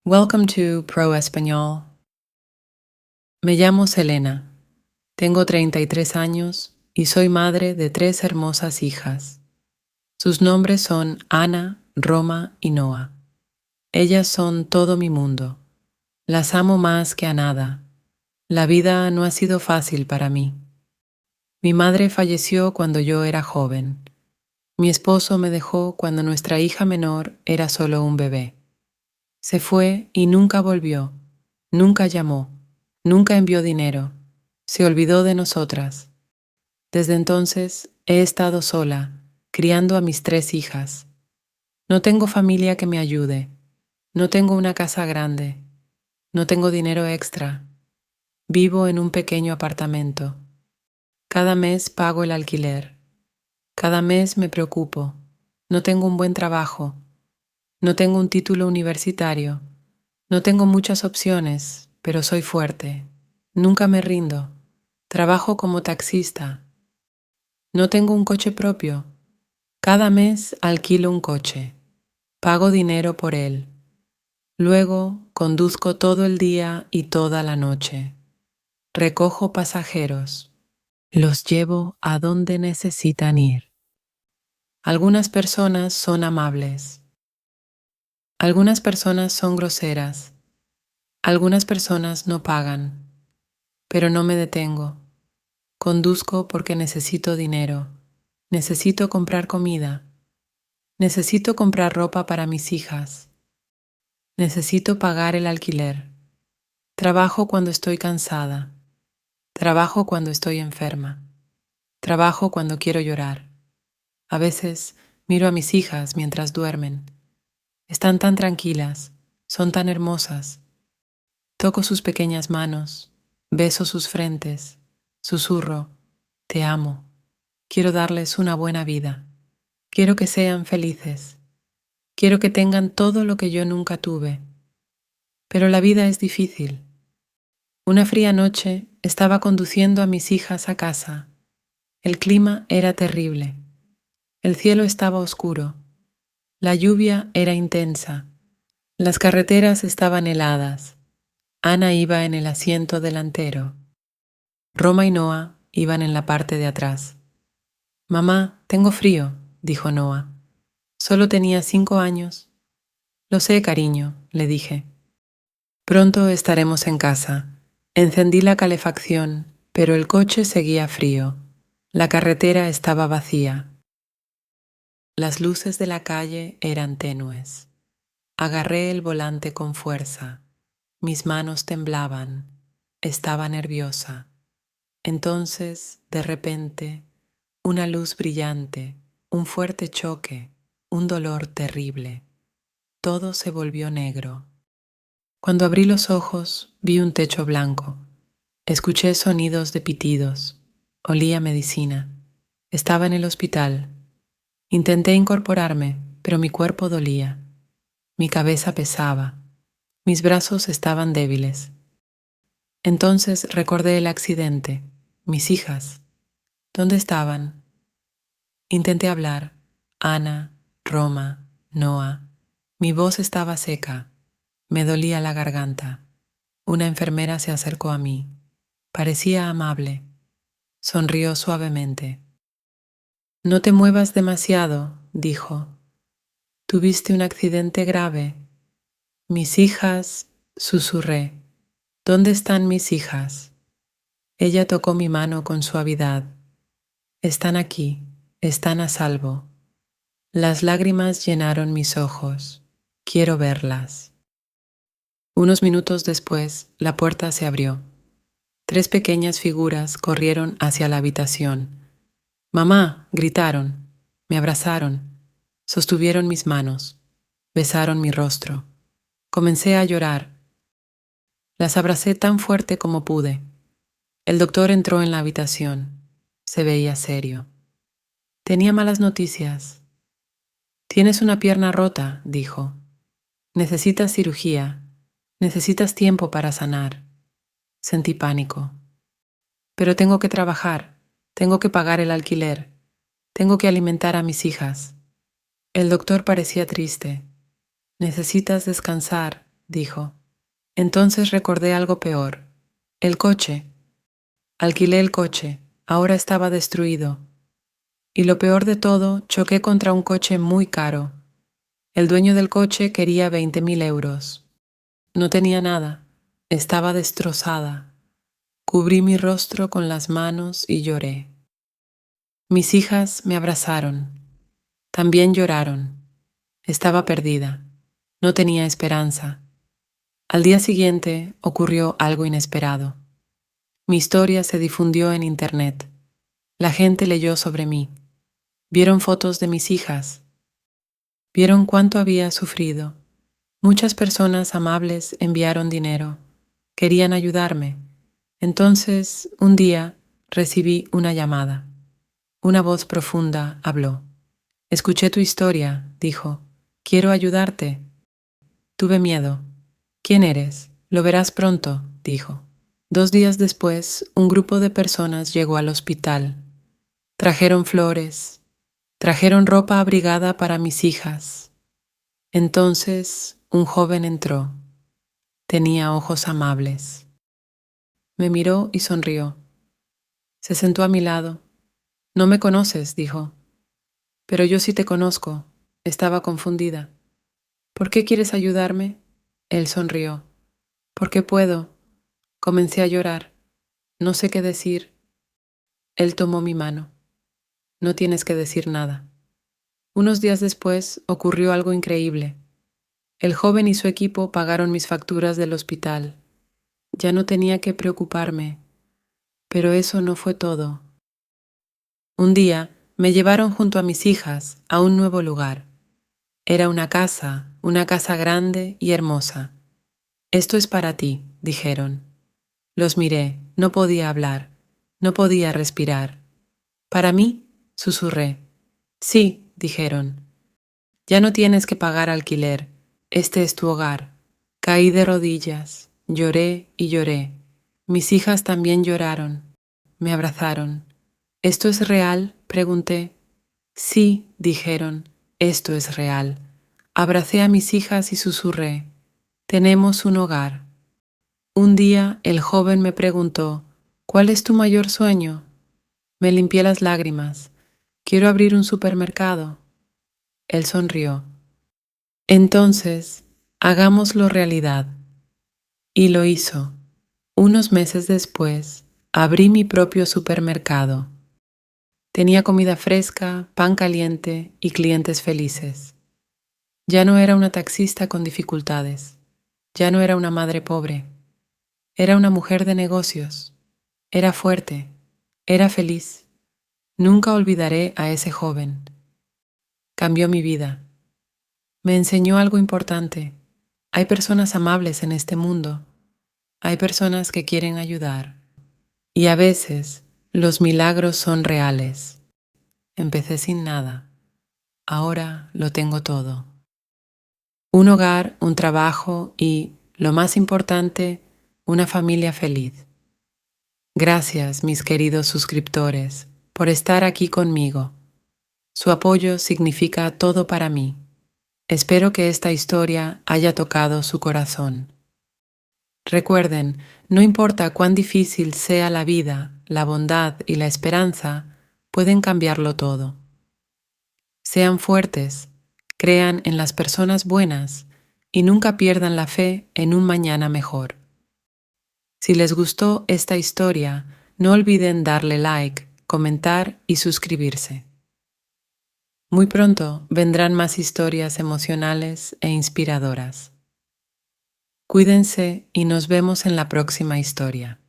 Welcome to Pro Español. Me llamo Selena, tengo 33 años y soy madre de 3 hermosas hijas. Sus nombres son Ana, Roma y Noa. Ellas son todo mi mundo. Las amo más que a nada. La vida no ha sido fácil para mí. Mi madre falleció cuando yo era joven. Mi esposo me dejó cuando nuestra hija menor era solo un bebé. Se fue y nunca volvió, nunca llamó, nunca envió dinero, se olvidó de nosotras. Desde entonces he estado sola, criando a mis 3 hijas. No tengo familia que me ayude, no tengo una casa grande, no tengo dinero extra. Vivo en un pequeño apartamento. Cada mes pago el alquiler. Cada mes me preocupo. No tengo un buen trabajo. No tengo un título universitario. No tengo muchas opciones, pero soy fuerte. Nunca me rindo. Trabajo como taxista. No tengo un coche propio. Cada mes alquilo un coche. Pago dinero por él. Luego conduzco todo el día y toda la noche. Recojo pasajeros. Los llevo a donde necesitan ir. Algunas personas son amables. Algunas personas son groseras. Algunas personas no pagan. Pero no me detengo. Conduzco porque necesito dinero. Necesito comprar comida. Necesito comprar ropa para mis hijas. Necesito pagar el alquiler. Trabajo cuando estoy cansada. Trabajo cuando estoy enferma. Trabajo cuando quiero llorar. A veces miro a mis hijas mientras duermen. Están tan tranquilas, son tan hermosas. Toco sus pequeñas manos, beso sus frentes, susurro, te amo. Quiero darles una buena vida. Quiero que sean felices. Quiero que tengan todo lo que yo nunca tuve. Pero la vida es difícil. Una fría noche estaba conduciendo a mis hijas a casa. El clima era terrible. El cielo estaba oscuro. La lluvia era intensa. Las carreteras estaban heladas. Ana iba en el asiento delantero. Roma y Noa iban en la parte de atrás. Mamá, tengo frío, dijo Noa. Solo tenía 5 años. Lo sé, cariño, le dije. Pronto estaremos en casa. Encendí la calefacción, pero el coche seguía frío. La carretera estaba vacía. Las luces de la calle eran tenues. Agarré el volante con fuerza. Mis manos temblaban. Estaba nerviosa. Entonces, de repente, una luz brillante, un fuerte choque, un dolor terrible. Todo se volvió negro. Cuando abrí los ojos, vi un techo blanco. Escuché sonidos de pitidos. Olía medicina. Estaba en el hospital. Intenté incorporarme, pero mi cuerpo dolía. Mi cabeza pesaba. Mis brazos estaban débiles. Entonces recordé el accidente. Mis hijas. ¿Dónde estaban? Intenté hablar. Ana, Roma, Noa. Mi voz estaba seca. Me dolía la garganta. Una enfermera se acercó a mí. Parecía amable. Sonrió suavemente. No te muevas demasiado, dijo. Tuviste un accidente grave. Mis hijas, susurré. ¿Dónde están mis hijas? Ella tocó mi mano con suavidad. Están aquí, están a salvo. Las lágrimas llenaron mis ojos. Quiero verlas. Unos minutos después, la puerta se abrió. 3 pequeñas figuras corrieron hacia la habitación. ¡Mamá!, gritaron. Me abrazaron. Sostuvieron mis manos. Besaron mi rostro. Comencé a llorar. Las abracé tan fuerte como pude. El doctor entró en la habitación. Se veía serio. Tenía malas noticias. Tienes una pierna rota, dijo. Necesitas cirugía. Necesitas tiempo para sanar. Sentí pánico. Pero tengo que trabajar. Tengo que pagar el alquiler. Tengo que alimentar a mis hijas. El doctor parecía triste. Necesitas descansar, dijo. Entonces recordé algo peor. El coche. Alquilé el coche. Ahora estaba destruido. Y lo peor de todo, choqué contra un coche muy caro. El dueño del coche quería 20.000 euros. No tenía nada. Estaba destrozada. Cubrí mi rostro con las manos y lloré. Mis hijas me abrazaron. También lloraron. Estaba perdida. No tenía esperanza. Al día siguiente ocurrió algo inesperado. Mi historia se difundió en Internet. La gente leyó sobre mí. Vieron fotos de mis hijas. Vieron cuánto había sufrido. Muchas personas amables enviaron dinero. Querían ayudarme. Entonces, un día, recibí una llamada. Una voz profunda habló. Escuché tu historia, dijo. Quiero ayudarte. Tuve miedo. ¿Quién eres? Lo verás pronto, dijo. 2 días después, un grupo de personas llegó al hospital. Trajeron flores. Trajeron ropa abrigada para mis hijas. Entonces, un joven entró. Tenía ojos amables. Me miró y sonrió. Se sentó a mi lado. No me conoces, dijo. Pero yo sí te conozco. Estaba confundida. ¿Por qué quieres ayudarme? Él sonrió. Porque puedo. Comencé a llorar. No sé qué decir. Él tomó mi mano. No tienes que decir nada. Unos días después ocurrió algo increíble. El joven y su equipo pagaron mis facturas del hospital. Ya no tenía que preocuparme. Pero eso no fue todo. Un día me llevaron junto a mis hijas a un nuevo lugar. Era una casa grande y hermosa. Esto es para ti, dijeron. Los miré, no podía hablar, no podía respirar. ¿Para mí? Susurré. Sí, dijeron. Ya no tienes que pagar alquiler, este es tu hogar. Caí de rodillas, lloré y lloré. Mis hijas también lloraron, me abrazaron. ¿Esto es real?, pregunté. Sí, dijeron, esto es real. Abracé a mis hijas y susurré. Tenemos un hogar. Un día el joven me preguntó, ¿cuál es tu mayor sueño? Me limpié las lágrimas. Quiero abrir un supermercado. Él sonrió. Entonces, hagámoslo realidad. Y lo hizo. Unos meses después, abrí mi propio supermercado. Tenía comida fresca, pan caliente y clientes felices. Ya no era una taxista con dificultades. Ya no era una madre pobre. Era una mujer de negocios. Era fuerte. Era feliz. Nunca olvidaré a ese joven. Cambió mi vida. Me enseñó algo importante. Hay personas amables en este mundo. Hay personas que quieren ayudar. Y a veces los milagros son reales. Empecé sin nada. Ahora lo tengo todo. Un hogar, un trabajo y, lo más importante, una familia feliz. Gracias, mis queridos suscriptores, por estar aquí conmigo. Su apoyo significa todo para mí. Espero que esta historia haya tocado su corazón. Recuerden, no importa cuán difícil sea la vida, la bondad y la esperanza pueden cambiarlo todo. Sean fuertes, crean en las personas buenas y nunca pierdan la fe en un mañana mejor. Si les gustó esta historia, no olviden darle like, comentar y suscribirse. Muy pronto vendrán más historias emocionales e inspiradoras. Cuídense y nos vemos en la próxima historia.